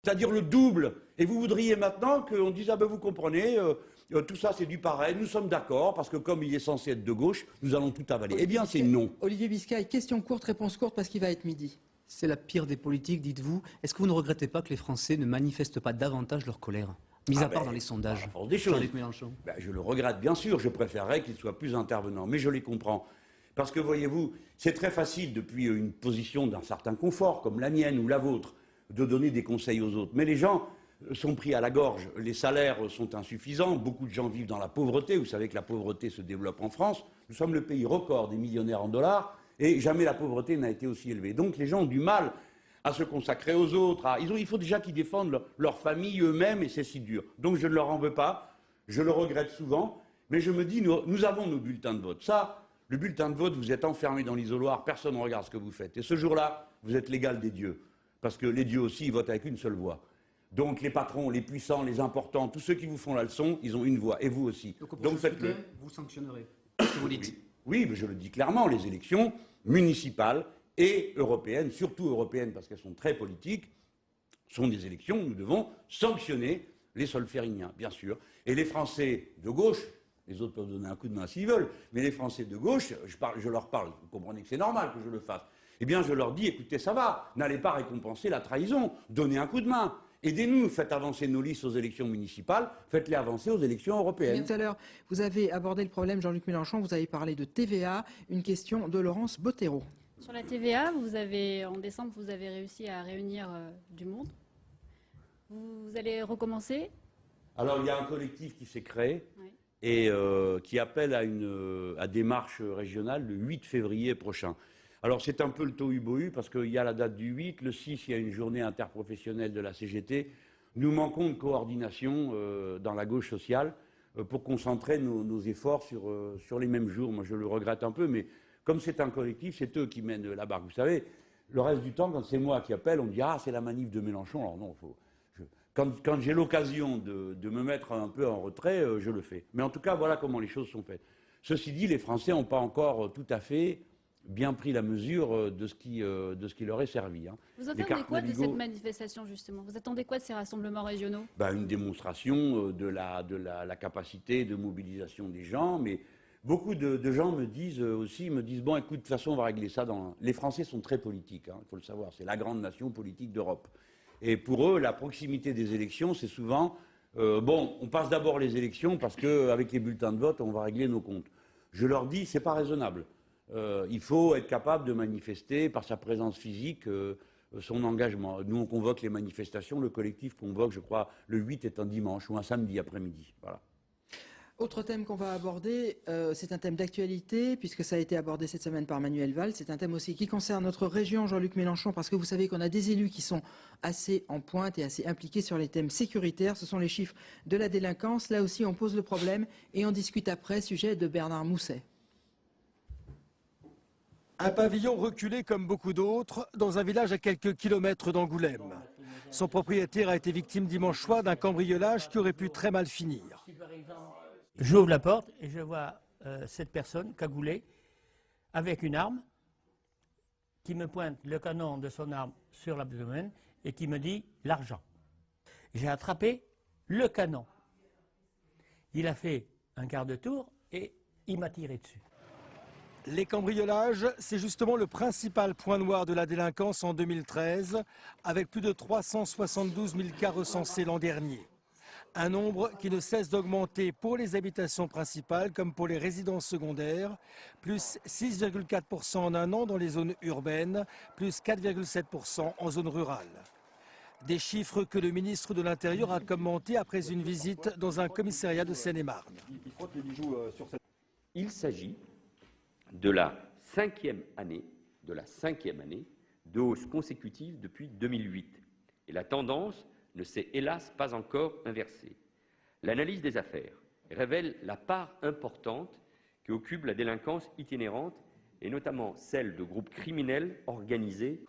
c'est-à-dire le double. Et vous voudriez maintenant qu'on dise, ah ben vous comprenez, tout ça c'est du pareil, nous sommes d'accord, parce que comme il est censé être de gauche, nous allons tout avaler. Eh bien c'est non. Olivier Biscay, question courte, réponse courte, parce qu'il va être midi. C'est la pire des politiques, dites-vous. Est-ce que vous ne regrettez pas que les Français ne manifestent pas davantage leur colère, mis à part dans les sondages? À force des choses. Jean-Luc Mélenchon. Ben, je le regrette bien sûr, je préférerais qu'il soit plus intervenant, mais je les comprends. Parce que voyez-vous, c'est très facile depuis une position d'un certain confort, comme la mienne ou la vôtre, de donner des conseils aux autres. Mais les gens sont pris à la gorge, les salaires sont insuffisants, beaucoup de gens vivent dans la pauvreté, vous savez que la pauvreté se développe en France, nous sommes le pays record des millionnaires en dollars, et jamais la pauvreté n'a été aussi élevée. Donc les gens ont du mal à se consacrer aux autres, il faut déjà qu'ils défendent leur famille eux-mêmes, et c'est si dur. Donc je ne leur en veux pas, je le regrette souvent, mais je me dis, nous avons nos bulletins de vote. Ça, le bulletin de vote, vous êtes enfermé dans l'isoloir, personne ne regarde ce que vous faites. Et ce jour-là, vous êtes l'égal des dieux. Parce que les dieux aussi, ils votent avec une seule voix. Donc les patrons, les puissants, les importants, tous ceux qui vous font la leçon, ils ont une voix. Et vous aussi. Donc faites-le. Vous sanctionnerez ce que vous dites. Oui, mais je le dis clairement, les élections municipales et européennes, surtout européennes parce qu'elles sont très politiques, sont des élections où nous devons sanctionner les solfériniens, bien sûr. Et les Français de gauche, les autres peuvent donner un coup de main s'ils veulent, mais les Français de gauche, je leur parle, vous comprenez que c'est normal que je le fasse, eh bien je leur dis, écoutez, ça va, n'allez pas récompenser la trahison, donnez un coup de main. Aidez-nous, faites avancer nos listes aux élections municipales, faites-les avancer aux élections européennes. Tout à l'heure, vous avez abordé le problème, Jean-Luc Mélenchon, vous avez parlé de TVA, une question de Laurence Bottero. Sur la TVA, en décembre, vous avez réussi à réunir du monde. Vous allez recommencer? Alors, il y a un collectif qui s'est créé, oui, et qui appelle à des marches régionales le 8 février prochain. Alors c'est un peu le tohu-bohu parce qu'il y a la date du 8, le 6 il y a une journée interprofessionnelle de la CGT. Nous manquons de coordination dans la gauche sociale pour concentrer nos efforts sur les mêmes jours. Moi je le regrette un peu, mais comme c'est un collectif, c'est eux qui mènent la barque. Vous savez, le reste du temps, quand c'est moi qui appelle, on dit « Ah, c'est la manif de Mélenchon ». Alors non, quand j'ai l'occasion de me mettre un peu en retrait, je le fais. Mais en tout cas, voilà comment les choses sont faites. Ceci dit, les Français n'ont pas encore tout à fait bien pris la mesure de ce qui leur est servi. Hein. Vous attendez quoi de cette manifestation, justement? Vous attendez quoi de ces rassemblements régionaux? Une démonstration de la capacité de mobilisation des gens, mais beaucoup de gens me disent aussi, bon, écoute, de toute façon, on va régler ça dans... Les Français sont très politiques, hein, il faut le savoir, c'est la grande nation politique d'Europe. Et pour eux, la proximité des élections, c'est souvent, on passe d'abord les élections parce qu'avec les bulletins de vote, on va régler nos comptes. Je leur dis, c'est pas raisonnable. Il faut être capable de manifester par sa présence physique son engagement. Nous, on convoque les manifestations, le collectif convoque, je crois, le 8 est un dimanche ou un samedi après-midi. Voilà. Autre thème qu'on va aborder, c'est un thème d'actualité, puisque ça a été abordé cette semaine par Manuel Valls. C'est un thème aussi qui concerne notre région, Jean-Luc Mélenchon, parce que vous savez qu'on a des élus qui sont assez en pointe et assez impliqués sur les thèmes sécuritaires. Ce sont les chiffres de la délinquance. Là aussi, on pose le problème et on discute après, sujet de Bernard Mousset. Un pavillon reculé comme beaucoup d'autres, dans un village à quelques kilomètres d'Angoulême. Son propriétaire a été victime dimanche soir d'un cambriolage qui aurait pu très mal finir. J'ouvre la porte et je vois cette personne cagoulée avec une arme qui me pointe le canon de son arme sur l'abdomen et qui me dit « l'argent ». J'ai attrapé le canon. Il a fait un quart de tour et il m'a tiré dessus. Les cambriolages, c'est justement le principal point noir de la délinquance en 2013, avec plus de 372 000 cas recensés l'an dernier. Un nombre qui ne cesse d'augmenter pour les habitations principales comme pour les résidences secondaires, plus 6,4% en un an dans les zones urbaines, plus 4,7% en zone rurale. Des chiffres que le ministre de l'Intérieur a commentés après une visite dans un commissariat de Seine-et-Marne. Il s'agit de la cinquième année de hausse consécutive depuis 2008. Et la tendance ne s'est hélas pas encore inversée. L'analyse des affaires révèle la part importante qu'occupe la délinquance itinérante et notamment celle de groupes criminels organisés.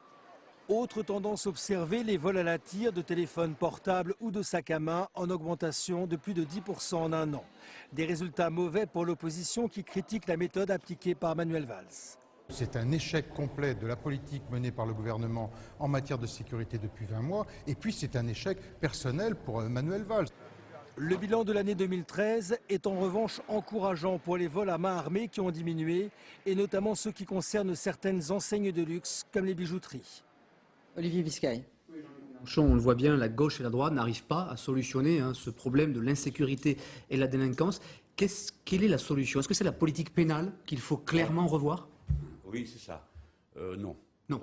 Autre tendance observée, les vols à la tire de téléphones portables ou de sacs à main en augmentation de plus de 10% en un an. Des résultats mauvais pour l'opposition qui critique la méthode appliquée par Manuel Valls. C'est un échec complet de la politique menée par le gouvernement en matière de sécurité depuis 20 mois. Et puis c'est un échec personnel pour Manuel Valls. Le bilan de l'année 2013 est en revanche encourageant pour les vols à main armée qui ont diminué, et notamment ceux qui concernent certaines enseignes de luxe comme les bijouteries. Olivier Biscay. On le voit bien, la gauche et la droite n'arrivent pas à solutionner ce problème de l'insécurité et la délinquance. Quelle est la solution? Est-ce que c'est la politique pénale qu'il faut clairement revoir? Oui, c'est ça. Non. Non.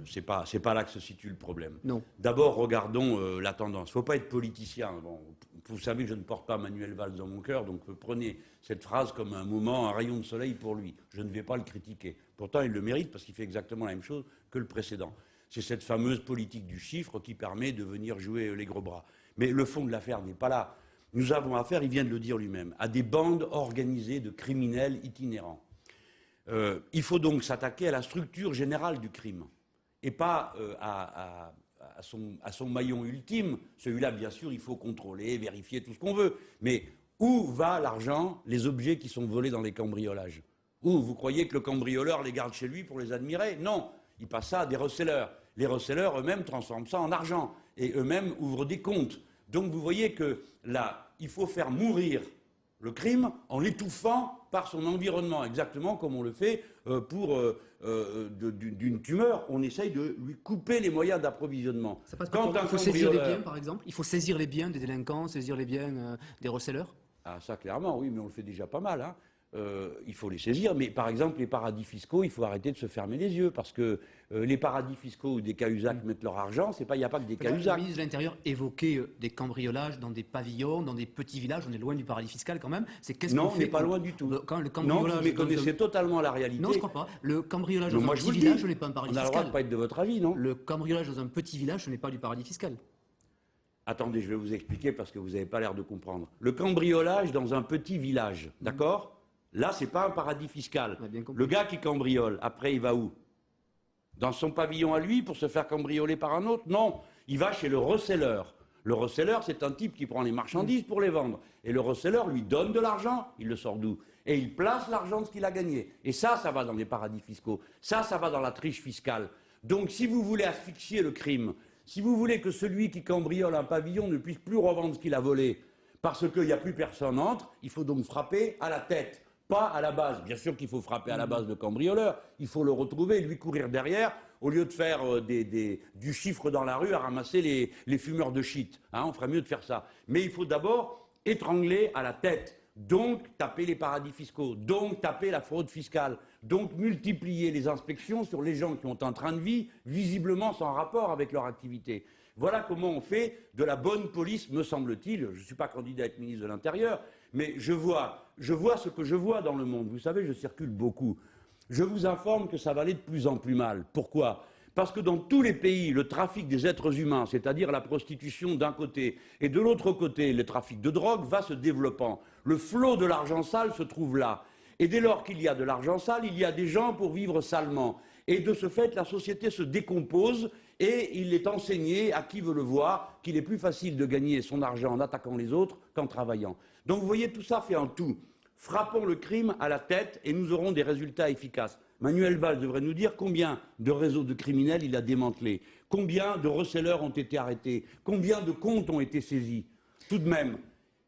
C'est pas là que se situe le problème. Non. D'abord, regardons la tendance. Il ne faut pas être politicien. Bon, vous savez que je ne porte pas Manuel Valls dans mon cœur, donc prenez cette phrase comme un moment, un rayon de soleil pour lui. Je ne vais pas le critiquer. Pourtant, il le mérite parce qu'il fait exactement la même chose que le précédent. C'est cette fameuse politique du chiffre qui permet de venir jouer les gros bras. Mais le fond de l'affaire n'est pas là. Nous avons affaire, il vient de le dire lui-même, à des bandes organisées de criminels itinérants. Il faut donc s'attaquer à la structure générale du crime et pas à son maillon ultime. Celui-là, bien sûr, il faut contrôler, vérifier tout ce qu'on veut. Mais où va l'argent, les objets qui sont volés dans les cambriolages? Où? Vous croyez que le cambrioleur les garde chez lui pour les admirer? Non, il passe ça à des receleurs. Les receleurs eux-mêmes transforment ça en argent et eux-mêmes ouvrent des comptes. Donc vous voyez que là, il faut faire mourir le crime en l'étouffant par son environnement, exactement comme on le fait d'une tumeur. On essaye de lui couper les moyens d'approvisionnement. Ça passe il faut saisir les biens, par exemple. Il faut saisir les biens des délinquants, saisir les biens des receleurs. Ah, ça, clairement, oui, mais on le fait déjà pas mal. Hein. Il faut les saisir, mais par exemple, les paradis fiscaux, il faut arrêter de se fermer les yeux, parce que les paradis fiscaux où des Cahuzacs mettent leur argent, il n'y a pas que des Cahuzacs. Le ministre de l'Intérieur évoquait des cambriolages dans des pavillons, dans des petits villages. On est loin du paradis fiscal quand même. Non, on n'est pas loin du tout. Quand le non, vous méconnaissez totalement la réalité. Non, je ne crois pas. Le cambriolage dans un petit village, ce n'est pas un paradis fiscal. On a le droit de ne pas être de votre avis, non? Le cambriolage dans un petit village, ce n'est pas du paradis fiscal. Attendez, je vais vous expliquer parce que vous n'avez pas l'air de comprendre. Le cambriolage dans un petit village, d'accord? Là, ce n'est pas un paradis fiscal. Le gars qui cambriole, après, il va où? Dans son pavillon à lui pour se faire cambrioler par un autre? Non, il va chez le receleur. Le receleur, c'est un type qui prend les marchandises pour les vendre. Et le receleur lui donne de l'argent, il le sort d'où? Et il place l'argent de ce qu'il a gagné. Et ça va dans les paradis fiscaux. Ça va dans la triche fiscale. Donc, si vous voulez asphyxier le crime, si vous voulez que celui qui cambriole un pavillon ne puisse plus revendre ce qu'il a volé parce qu'il n'y a plus personne entre, il faut donc frapper à la tête. Pas à la base. Bien sûr qu'il faut frapper à la base le cambrioleur. Il faut le retrouver, lui courir derrière, au lieu de faire du chiffre dans la rue à ramasser les fumeurs de shit. Hein, on ferait mieux de faire ça. Mais il faut d'abord étrangler à la tête. Donc taper les paradis fiscaux. Donc taper la fraude fiscale. Donc multiplier les inspections sur les gens qui ont un train de vie visiblement sans rapport avec leur activité. Voilà comment on fait de la bonne police, me semble-t-il. Je ne suis pas candidat à être ministre de l'Intérieur, mais je vois ce que je vois dans le monde. Vous savez, je circule beaucoup. Je vous informe que ça va aller de plus en plus mal. Pourquoi? Parce que dans tous les pays, le trafic des êtres humains, c'est-à-dire la prostitution d'un côté, et de l'autre côté, le trafic de drogue, va se développant. Le flot de l'argent sale se trouve là. Et dès lors qu'il y a de l'argent sale, il y a des gens pour vivre salement. Et de ce fait, la société se décompose et il est enseigné à qui veut le voir qu'il est plus facile de gagner son argent en attaquant les autres qu'en travaillant. Donc vous voyez, tout ça fait un tout. Frappons le crime à la tête et nous aurons des résultats efficaces. Manuel Valls devrait nous dire combien de réseaux de criminels il a démantelés, combien de receleurs ont été arrêtés, combien de comptes ont été saisis. Tout de même,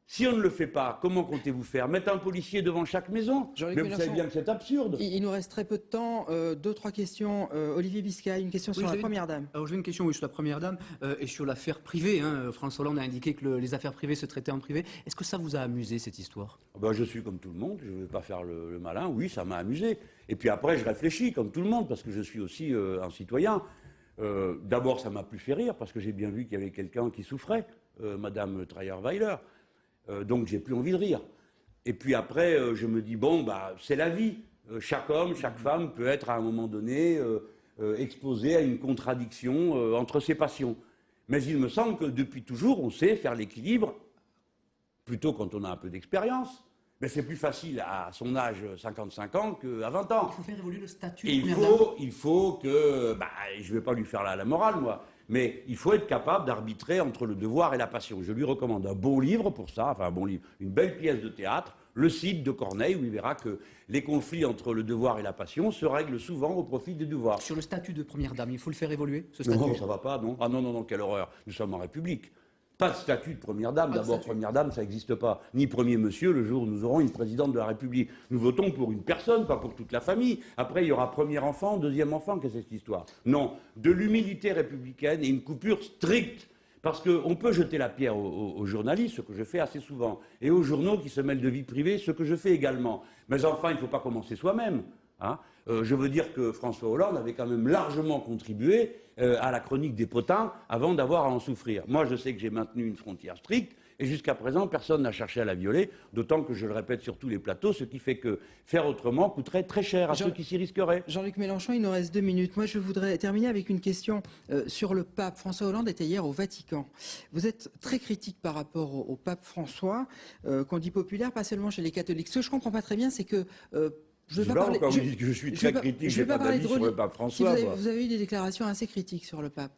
si on ne le fait pas, comment comptez-vous faire? Mettre un policier devant chaque maison? Mais vous savez bien que c'est absurde. Il nous reste très peu de temps. 2-3 questions. Olivier Biscay, une question sur la Première Dame. Alors j'ai une question sur la Première Dame et sur l'affaire privée. François Hollande a indiqué que les affaires privées se traitaient en privé. Est-ce que ça vous a amusé, cette histoire? Je suis comme tout le monde, je ne vais pas faire le malin. Oui, ça m'a amusé. Et puis après, je réfléchis comme tout le monde, parce que je suis aussi un citoyen. D'abord, ça m'a plus fait rire, parce que j'ai bien vu qu'il y avait quelqu'un qui souffrait, Madame Trierweiler. Donc j'ai plus envie de rire. Et puis après, je me dis, c'est la vie. Chaque homme, chaque femme peut être à un moment donné exposé à une contradiction entre ses passions. Mais il me semble que depuis toujours, on sait faire l'équilibre, plutôt quand on a un peu d'expérience. Mais c'est plus facile à son âge, 55 ans, qu'à 20 ans. Il faut faire évoluer le statut. Et il faut que, je ne vais pas lui faire la morale, moi, Mais il faut être capable d'arbitrer entre le devoir et la passion. Je lui recommande un bon livre pour ça, enfin un bon livre, une belle pièce de théâtre, Le Cid de Corneille, où il verra que les conflits entre le devoir et la passion se règlent souvent au profit des devoirs. Sur le statut de première dame, il faut le faire évoluer, ce statut? Non, ça va pas, non. Ah non, non, non, quelle horreur. Nous sommes en République. Pas de statut de première dame. D'abord, première dame, ça n'existe pas. Ni premier monsieur le jour où nous aurons une présidente de la République. Nous votons pour une personne, pas pour toute la famille. Après, il y aura premier enfant, deuxième enfant. Qu'est-ce que c'est cette histoire? Non, de l'humilité républicaine et une coupure stricte. Parce qu'on peut jeter la pierre aux journalistes, ce que je fais assez souvent, et aux journaux qui se mêlent de vie privée, ce que je fais également. Mais enfin, il ne faut pas commencer soi-même. Hein. Je veux dire que François Hollande avait quand même largement contribué à la chronique des potins avant d'avoir à en souffrir. Moi, je sais que j'ai maintenu une frontière stricte, et jusqu'à présent, personne n'a cherché à la violer, d'autant que je le répète sur tous les plateaux, ce qui fait que faire autrement coûterait très cher à ceux qui s'y risqueraient. Jean-Luc Mélenchon, il nous reste 2 minutes. Moi, je voudrais terminer avec une question sur le pape. François Hollande était hier au Vatican. Vous êtes très critique par rapport au pape François, qu'on dit populaire, pas seulement chez les catholiques. Ce que je ne comprends pas très bien, c'est que... je ne vais pas parler. Quand vous dites que je suis très critique, je n'ai pas d'avis sur le pape François. Vous avez eu des déclarations assez critiques sur le pape.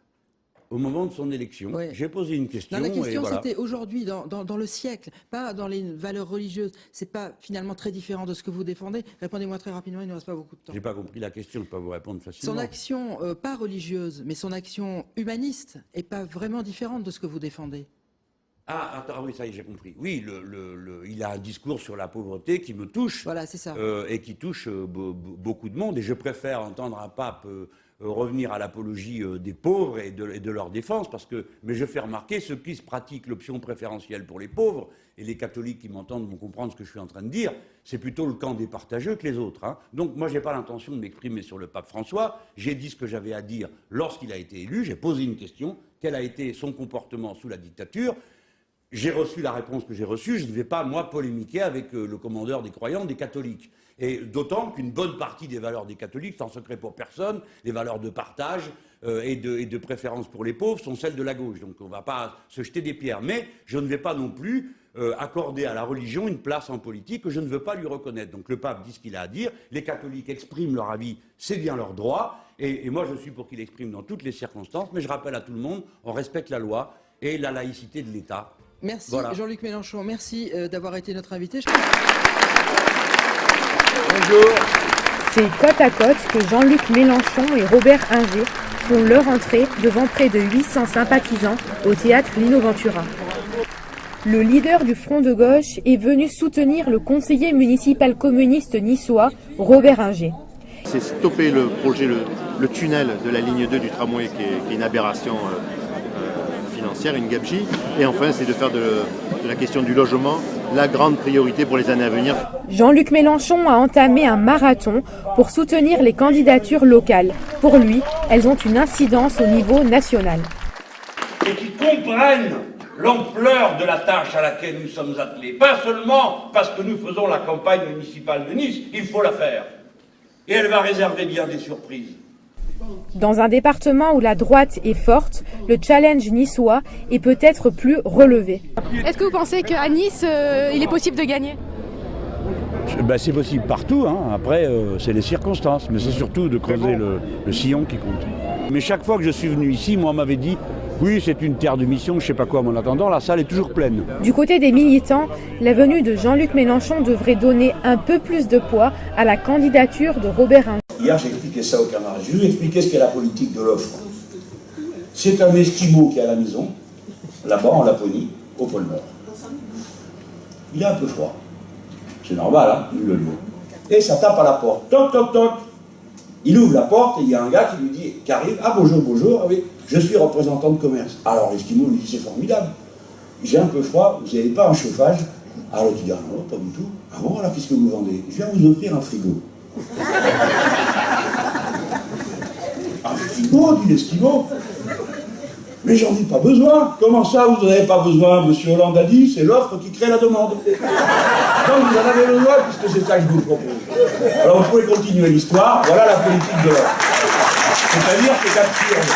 Au moment de son élection, j'ai posé une question. Non, la question, voilà. c'était aujourd'hui, dans le siècle, pas dans les valeurs religieuses. C'est pas finalement très différent de ce que vous défendez. Répondez-moi très rapidement, il ne reste pas beaucoup de temps. J'ai pas compris la question, je ne peux pas vous répondre facilement. Son action, pas religieuse, mais son action humaniste, est pas vraiment différente de ce que vous défendez. Ah, attends, oui, ça y est, j'ai compris. Oui, il a un discours sur la pauvreté qui me touche. Voilà, c'est ça. Et qui touche beaucoup de monde. Et je préfère entendre un pape revenir à l'apologie des pauvres et de leur défense, mais je fais remarquer ceux qui se pratiquent l'option préférentielle pour les pauvres, et les catholiques qui m'entendent vont comprendre ce que je suis en train de dire, c'est plutôt le camp des partageux que les autres. Hein. Donc moi, je n'ai pas l'intention de m'exprimer sur le pape François, j'ai dit ce que j'avais à dire lorsqu'il a été élu, j'ai posé une question, quel a été son comportement sous la dictature? J'ai reçu la réponse que j'ai reçue, je ne vais pas, moi, polémiquer avec le commandeur des croyants, des catholiques. Et d'autant qu'une bonne partie des valeurs des catholiques, sans secret pour personne, les valeurs de partage et de préférence pour les pauvres sont celles de la gauche. Donc on ne va pas se jeter des pierres. Mais je ne vais pas non plus accorder à la religion une place en politique que je ne veux pas lui reconnaître. Donc le pape dit ce qu'il a à dire, les catholiques expriment leur avis, c'est bien leur droit, et moi je suis pour qu'il exprime dans toutes les circonstances, mais je rappelle à tout le monde, on respecte la loi et la laïcité de l'État. Merci voilà. Jean-Luc Mélenchon, merci d'avoir été notre invité. Bonjour. C'est côte à côte que Jean-Luc Mélenchon et Robert Inger font leur entrée devant près de 800 sympathisants au théâtre Lino Ventura. Le leader du Front de gauche est venu soutenir le conseiller municipal communiste niçois Robert Inger. C'est stopper le projet, le tunnel de la ligne 2 du tramway qui est une aberration financière, une gabegie. Et enfin, c'est de faire de la question du logement la grande priorité pour les années à venir. Jean-Luc Mélenchon a entamé un marathon pour soutenir les candidatures locales. Pour lui, elles ont une incidence au niveau national. Et qui comprennent l'ampleur de la tâche à laquelle nous sommes attelés. Pas seulement parce que nous faisons la campagne municipale de Nice, il faut la faire. Et elle va réserver bien des surprises. Dans un département où la droite est forte, le challenge niçois est peut-être plus relevé. Est-ce que vous pensez qu'à Nice, il est possible de gagner ? C'est possible partout, hein. Après c'est les circonstances, mais c'est surtout de creuser le sillon qui compte. Mais chaque fois que je suis venu ici, moi on m'avait dit oui c'est une terre de mission, je sais pas quoi, mais en attendant la salle est toujours pleine. Du côté des militants, la venue de Jean-Luc Mélenchon devrait donner un peu plus de poids à la candidature de Robert Inger. Hier j'ai expliqué ça aux camarades, je vais vous expliquer ce qu'est la politique de l'offre. C'est un esquimau qui est à la maison, là-bas en Laponie, au pôle Nord. Il est un peu froid. C'est normal, hein, vu le lieu. Et ça tape à la porte. Toc, toc, toc. Il ouvre la porte et il y a un gars qui lui dit, qui arrive, ah bonjour, bonjour, ah, oui, je suis représentant de commerce. Alors l'esquimau lui dit, c'est formidable. J'ai un peu froid, vous n'avez pas un chauffage? Alors l'autre dit, ah non, pas du tout. Ah bon, alors qu'est-ce que vous vendez? Je viens vous offrir un frigo. Un frigo, dit l'esquimau. Mais j'en ai pas besoin. Comment ça, vous n'en avez pas besoin? Monsieur Hollande a dit, c'est l'offre qui crée la demande. Donc vous en avez besoin, puisque c'est ça que je vous propose. Alors vous pouvez continuer l'histoire, voilà la politique de l'offre. C'est-à-dire que c'est absurde.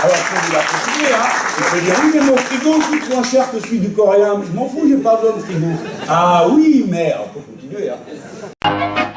Alors je peux vous la continuer, hein. Vous pouvez dire, oui, mais mon frigo coûte moins cher que celui du Coréen. Mais je m'en fous, j'ai pas besoin de frigo. Ah oui, mais on peut continuer, hein.